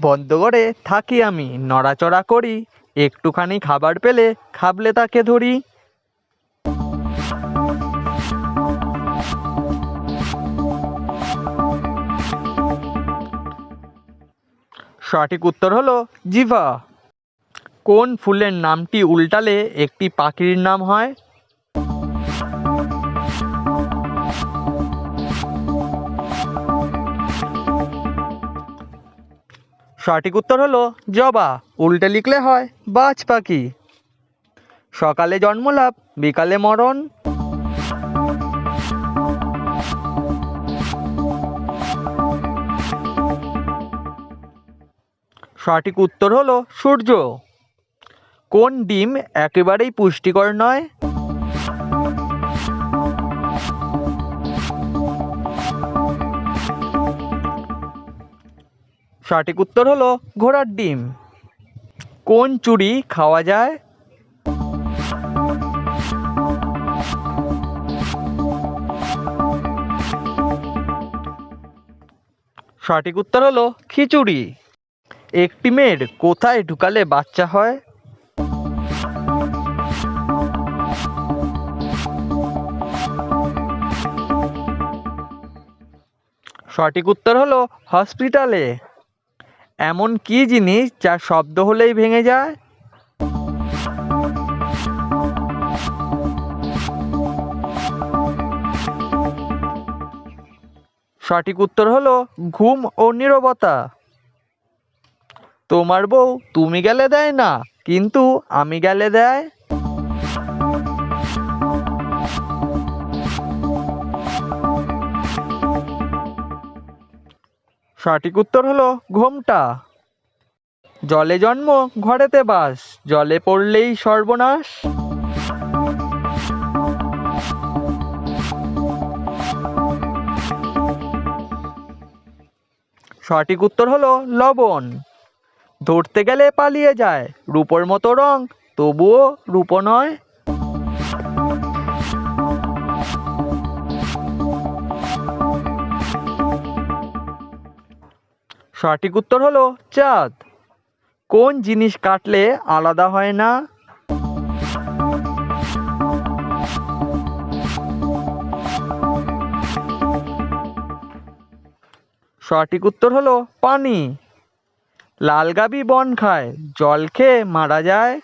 বন্ধ করে থাকি আমি, নড়াচড়া করি, একটুখানি খাবার পেলে খাবলে তাকে ধরি। সঠিক উত্তর হলো জিভা। কোন ফুলের নামটি উল্টালে একটি পাখির নাম হয়? সঠিক উত্তর হলো জবা, উল্টে লিখলে হয় বাজ পাখি। সকালে জন্মলাভ, বিকালে মরণ। সঠিক উত্তর হলো সূর্য। কোন ডিম একেবারেই পুষ্টিকর নয়? সঠিক উত্তর হলো ঘোড়ার ডিম। কোন চুড়ি খাওয়া যায়? সঠিক উত্তর হলো খিচুড়ি। একটি মেয়ের কোথায় ঢুকালে বাচ্চা হয়? সঠিক উত্তর হলো হসপিটালে। এমন কি জিনিস যার শব্দ হলেই ভেঙে যায়? সঠিক উত্তর হলো ঘুম ও নীরবতা। তোমার বউ তুমি গেলে দেয় না, কিন্তু আমি গেলে দেয়। সঠিক উত্তর হলো ঘোমটা। জলে জন্ম ঘরেতে বাস, জলে পড়লেই সর্বনাশ। সঠিক উত্তর হলো লবণ। ধরতে গেলে পালিয়ে যায়, রূপোর মতো রং, তবুও রূপো নয়। সঠিক উত্তর হলো চাঁদ। কোন জিনিস কাটলে আলাদা হয় না? সঠিক উত্তর হলো পানি। লাল গাভী বন খায়, জল খেয়ে মারা যায়।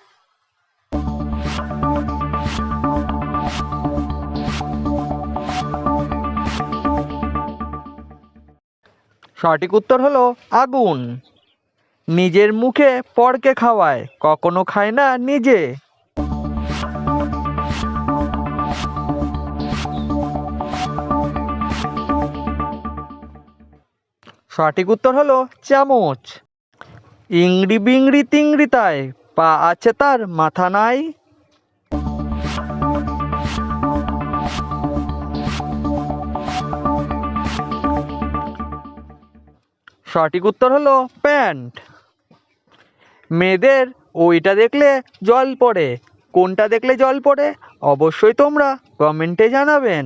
সঠিক উত্তর হলো আগুন। নিজের মুখে পরকে খাওয়ায়, কখনো খায় না নিজে। সঠিক উত্তর হলো চামচ। ইংড়ি বিংড়ি তিংড়ি তাই, পা আছে তার মাথা নাই। সঠিক উত্তর হলো প্যান্ট। মেয়েদের ওইটা দেখলে জল পড়ে, কোনটা দেখলে জল পড়ে? অবশ্যই তোমরা কমেন্টে জানাবেন।